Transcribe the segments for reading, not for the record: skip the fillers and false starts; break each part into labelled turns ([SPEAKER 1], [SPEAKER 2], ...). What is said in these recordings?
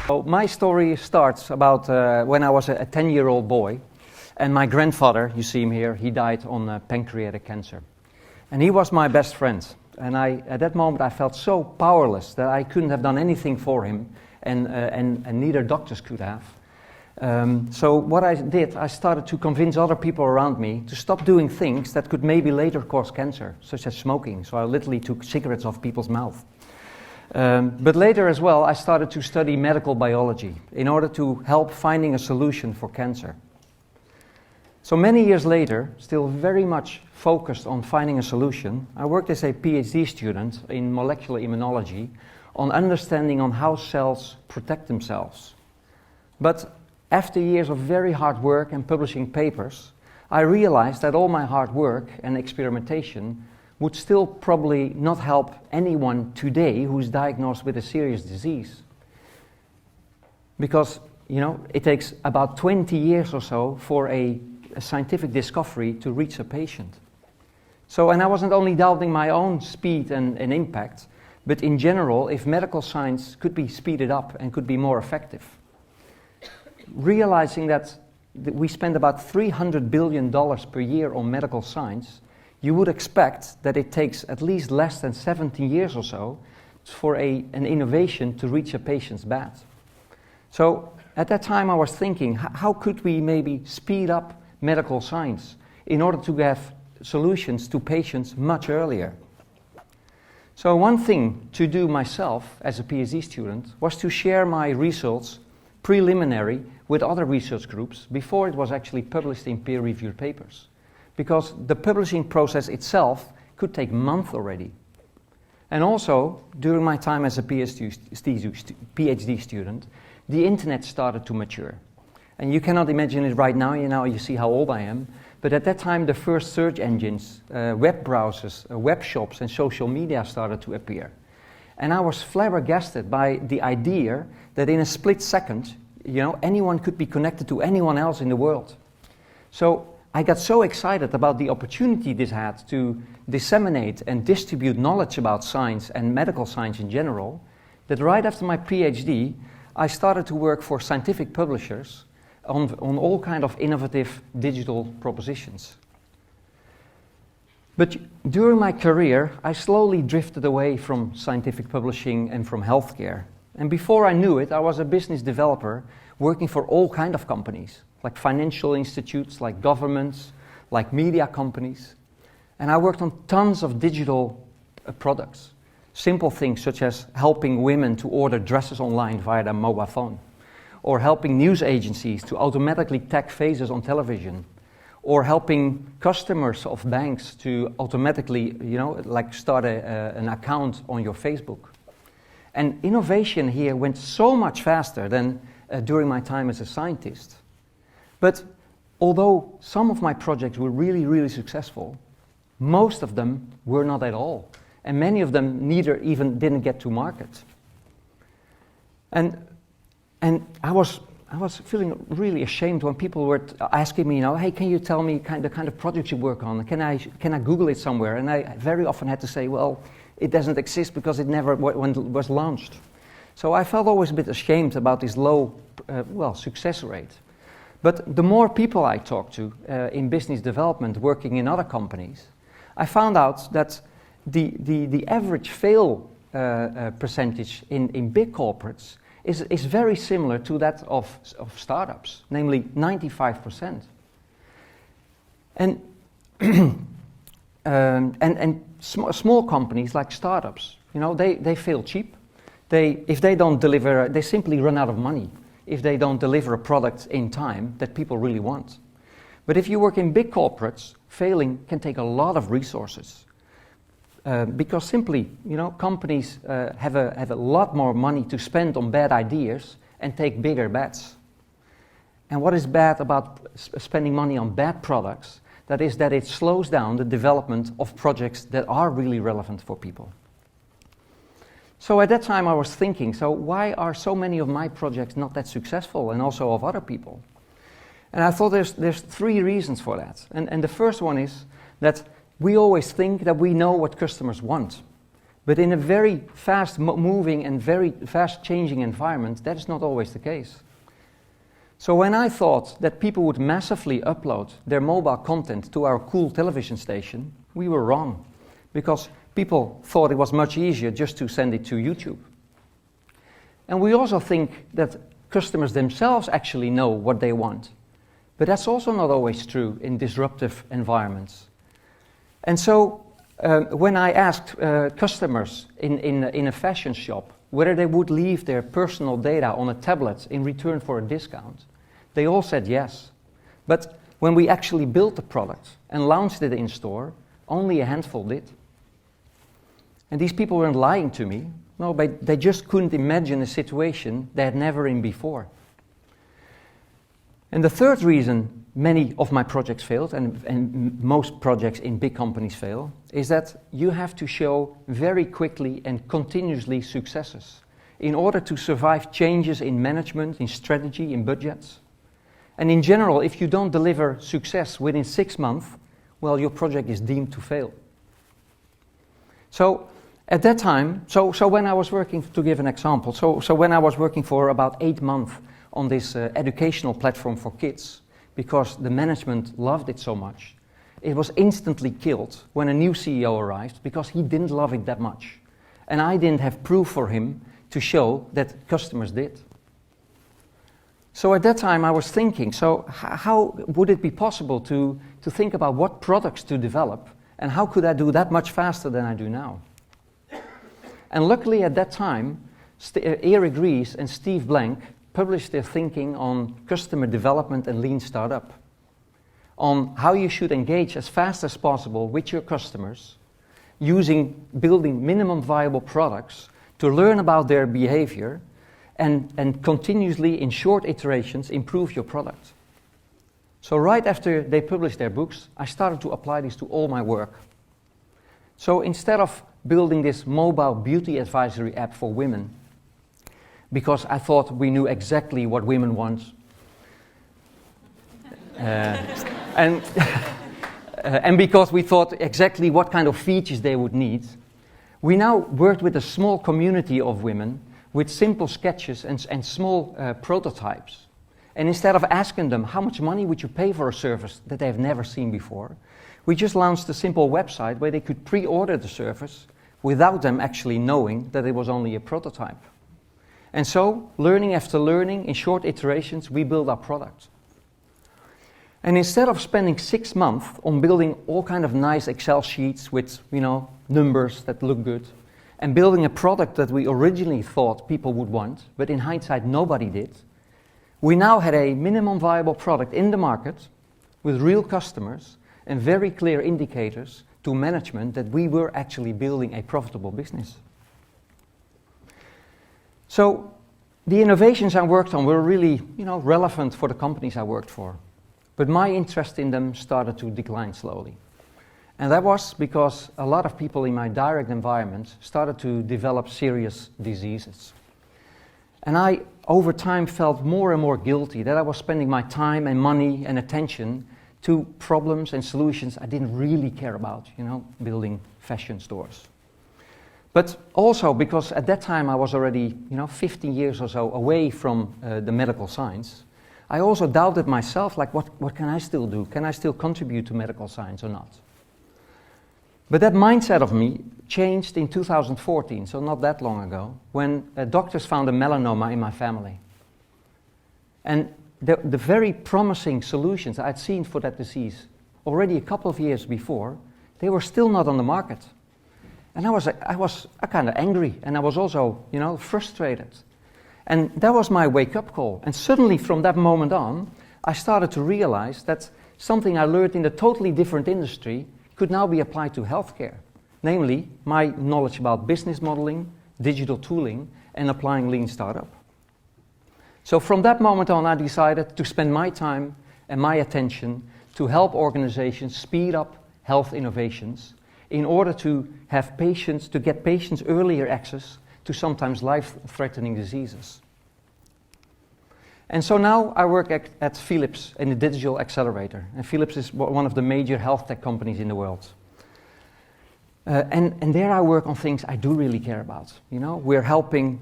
[SPEAKER 1] So my story starts about when I was a 10-year-old boy, and my grandfather, you see him here, he died on pancreatic cancer. And he was my best friend. And at that moment I felt so powerless that I couldn't have done anything for him, and neither doctors could have. So what I did, I started to convince other people around me to stop doing things that could maybe later cause cancer, such as smoking. So I literally took cigarettes off people's mouth. But later as well, I started to study medical biology in order to help finding a solution for cancer. So many years later, still very much focused on finding a solution, I worked as a PhD student in molecular immunology on understanding on how cells protect themselves. But after years of very hard work and publishing papers, I realized that all my hard work and experimentation would still probably not help anyone today who's diagnosed with a serious disease. Because, you know, it takes about 20 years or so for a scientific discovery to reach a patient. So, and I wasn't only doubting my own speed and impact, but in general, if medical science could be speeded up and could be more effective. Realizing that we spend about $300 billion per year on medical science, you would expect that it takes at least less than 17 years or so for an innovation to reach a patient's bed. So at that time I was thinking, how could we maybe speed up medical science in order to have solutions to patients much earlier? So one thing to do myself as a PhD student was to share my results preliminary with other research groups before it was actually published in peer-reviewed papers. Because the publishing process itself could take months already. And also, during my time as a PhD student, the internet started to mature. And you cannot imagine it right now, you see how old I am, but at that time the first search engines, web browsers, web shops and social media started to appear. And I was flabbergasted by the idea that in a split second, anyone could be connected to anyone else in the world. So I got so excited about the opportunity this had to disseminate and distribute knowledge about science and medical science in general, that right after my PhD, I started to work for scientific publishers on all kind of innovative digital propositions. But during my career, I slowly drifted away from scientific publishing and from healthcare. And before I knew it, I was a business developer working for all kind of companies, like financial institutes, like governments, like media companies. And I worked on tons of digital products. Simple things such as helping women to order dresses online via their mobile phone, or helping news agencies to automatically tag faces on television, or helping customers of banks to automatically, start an account on your Facebook. And innovation here went so much faster than during my time as a scientist. But although some of my projects were really, really successful, most of them were not at all. And many of them didn't get to market. And I was feeling really ashamed when people were asking me, hey, can you tell me the kind of projects you work on? Can I Google it somewhere? And I very often had to say, well, it doesn't exist because it never was launched. So I felt always a bit ashamed about this low, success rate. But the more people I talked to in business development, working in other companies, I found out that the average fail percentage in big corporates is very similar to that of startups, namely 95%. And small companies like startups, they fail cheap. If they don't deliver, they simply run out of money if they don't deliver a product in time that people really want. But if you work in big corporates, failing can take a lot of resources. Because simply, companies have a lot more money to spend on bad ideas and take bigger bets. And what is bad about spending money on bad products? That is that it slows down the development of projects that are really relevant for people. So at that time I was thinking, so why are so many of my projects not that successful, and also of other people? And I thought there's three reasons for that. And the first one is that we always think that we know what customers want. But in a very fast moving and very fast changing environment, that is not always the case. So when I thought that people would massively upload their mobile content to our cool television station, we were wrong. Because people thought it was much easier just to send it to YouTube. And we also think that customers themselves actually know what they want. But that's also not always true in disruptive environments. And so when I asked customers in a fashion shop whether they would leave their personal data on a tablet in return for a discount, they all said yes. But when we actually built the product and launched it in store, only a handful did. And these people weren't lying to me. No, but they just couldn't imagine a situation they had never been before. And the third reason many of my projects failed, and most projects in big companies fail, is that you have to show very quickly and continuously successes in order to survive changes in management, in strategy, in budgets. And in general, if you don't deliver success within 6 months, well, your project is deemed to fail. So at that time, so when I was working, to give an example, so when I was working for about 8 months on this educational platform for kids, because the management loved it so much, it was instantly killed when a new CEO arrived because he didn't love it that much. And I didn't have proof for him to show that customers did. So at that time I was thinking, so how would it be possible to think about what products to develop, and how could I do that much faster than I do now? And luckily at that time, Eric Ries and Steve Blank published their thinking on customer development and lean startup, on how you should engage as fast as possible with your customers, building minimum viable products to learn about their behavior and continuously, in short iterations, improve your product. So right after they published their books, I started to apply this to all my work. So instead of building this mobile beauty advisory app for women, because I thought we knew exactly what women want, and because we thought exactly what kind of features they would need, we now worked with a small community of women with simple sketches and small prototypes. And instead of asking them, how much money would you pay for a service that they have never seen before, we just launched a simple website where they could pre-order the service without them actually knowing that it was only a prototype. And so, learning after learning, in short iterations, we build our product. And instead of spending 6 months on building all kind of nice Excel sheets with, numbers that look good, and building a product that we originally thought people would want, but in hindsight nobody did, we now had a minimum viable product in the market with real customers and very clear indicators to management that we were actually building a profitable business. So the innovations I worked on were really, relevant for the companies I worked for. But my interest in them started to decline slowly. And that was because a lot of people in my direct environment started to develop serious diseases. And I, over time, felt more and more guilty that I was spending my time and money and attention to problems and solutions I didn't really care about, building fashion stores. But also because at that time I was already, 15 years or so away from the medical science, I also doubted myself, like what can I still do? Can I still contribute to medical science or not? But that mindset of me changed in 2014, so not that long ago, when doctors found a melanoma in my family. And the very promising solutions I'd seen for that disease already a couple of years before, they were still not on the market. And I was kind of angry, and I was also, frustrated. And that was my wake-up call. And suddenly, from that moment on, I started to realize that something I learned in a totally different industry could now be applied to healthcare. Namely, my knowledge about business modeling, digital tooling, and applying lean startup. So from that moment on, I decided to spend my time and my attention to help organizations speed up health innovations in order to have patients, to get patients earlier access to sometimes life-threatening diseases. And so now I work at Philips in the Digital Accelerator. And Philips is one of the major health tech companies in the world. And there I work on things I do really care about. You know, we're helping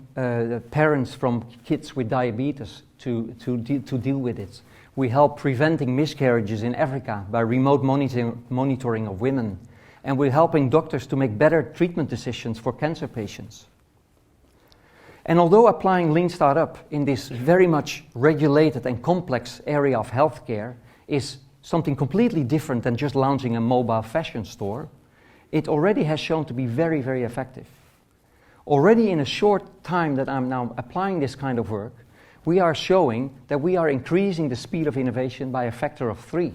[SPEAKER 1] parents from kids with diabetes to deal with it. We help preventing miscarriages in Africa by remote monitoring of women. And we're helping doctors to make better treatment decisions for cancer patients. And although applying Lean Startup in this very much regulated and complex area of healthcare is something completely different than just launching a mobile fashion store, it already has shown to be very, very effective. Already in a short time that I'm now applying this kind of work, we are showing that we are increasing the speed of innovation by a factor of 3.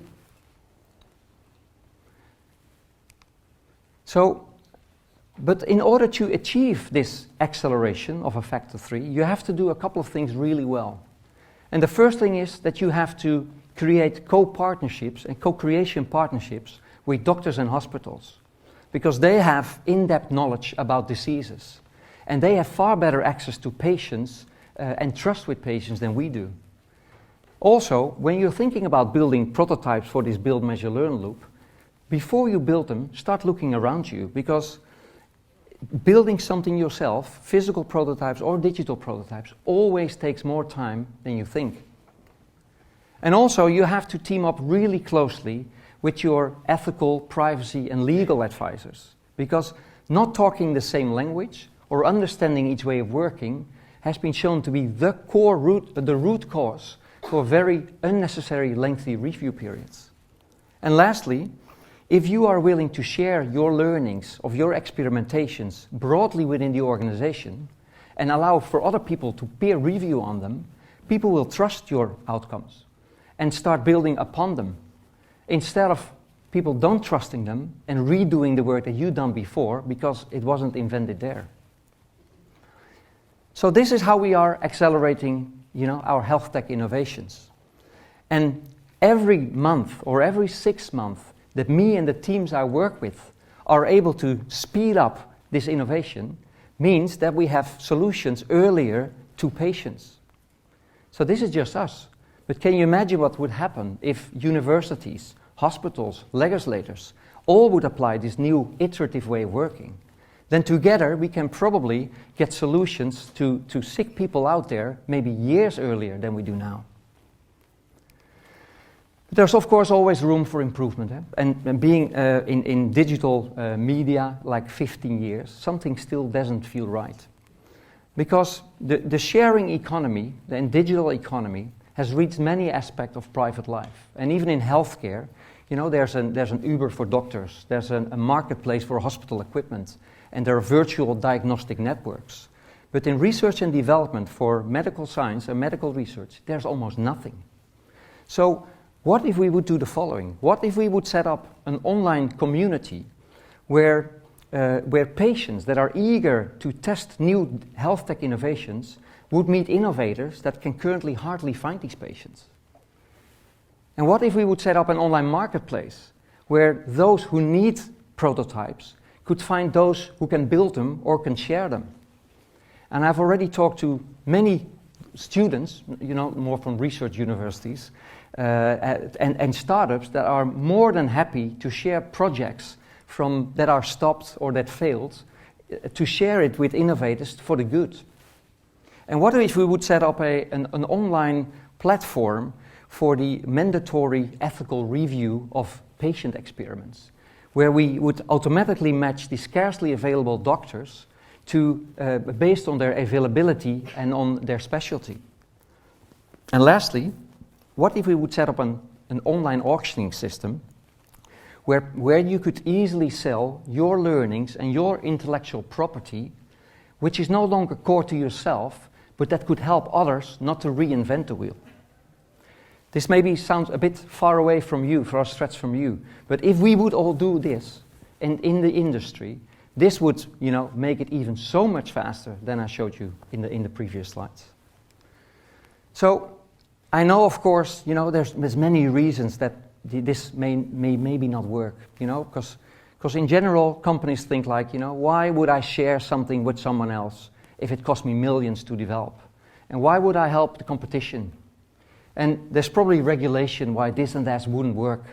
[SPEAKER 1] But in order to achieve this acceleration of a factor 3, you have to do a couple of things really well. And the first thing is that you have to create co-partnerships and co-creation partnerships with doctors and hospitals, because they have in-depth knowledge about diseases, and they have far better access to patients and trust with patients than we do. Also, when you're thinking about building prototypes for this build, measure, learn loop, before you build them, start looking around you, because building something yourself, physical prototypes or digital prototypes, always takes more time than you think. And also, you have to team up really closely with your ethical, privacy, and legal advisors, because not talking the same language or understanding each way of working has been shown to be the root cause for very unnecessary lengthy review periods. And lastly, if you are willing to share your learnings of your experimentations broadly within the organization and allow for other people to peer review on them, people will trust your outcomes and start building upon them, instead of people don't trusting them and redoing the work that you've done before because it wasn't invented there. So this is how we are accelerating, our health tech innovations. And every month or every 6 months that me and the teams I work with are able to speed up this innovation means that we have solutions earlier to patients. So this is just us. But can you imagine what would happen if universities, hospitals, legislators all would apply this new iterative way of working? Then together we can probably get solutions to sick people out there maybe years earlier than we do now. But there's of course always room for improvement. And being in digital media like 15 years, something still doesn't feel right. Because the sharing economy, the digital economy, has reached many aspects of private life. And even in healthcare, there's an Uber for doctors, there's a marketplace for hospital equipment, and there are virtual diagnostic networks. But in research and development for medical science and medical research, there's almost nothing. So what if we would do the following? What if we would set up an online community where patients that are eager to test new health tech innovations would meet innovators that can currently hardly find these patients? And what if we would set up an online marketplace where those who need prototypes could find those who can build them or can share them? And I've already talked to many students, more from research universities, and startups that are more than happy to share projects that are stopped or that failed, to share it with innovators for the good. And what if we would set up an online platform for the mandatory ethical review of patient experiments, where we would automatically match the scarcely available doctors based on their availability and on their specialty? And lastly, what if we would set up an online auctioning system where you could easily sell your learnings and your intellectual property, which is no longer core to yourself, but that could help others not to reinvent the wheel? This maybe sounds a bit far away from you, far stretched from you, but if we would all do this in the industry, this would, make it even so much faster than I showed you in the previous slides. So I know, of course, there's many reasons that this may maybe not work, because in general companies think like, why would I share something with someone else if it cost me millions to develop? And why would I help the competition? And there's probably regulation why this and that wouldn't work.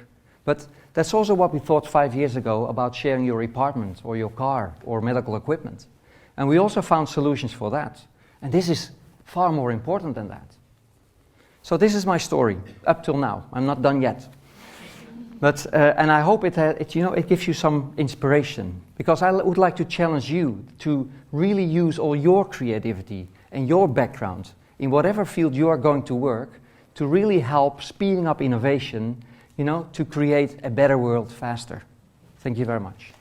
[SPEAKER 1] But that's also what we thought 5 years ago about sharing your apartment or your car or medical equipment. And we also found solutions for that. And this is far more important than that. So this is my story up till now. I'm not done yet. But, and I hope it gives you some inspiration, because I would like to challenge you to really use all your creativity and your background in whatever field you are going to work to really help speeding up innovation, to create a better world faster. Thank you very much.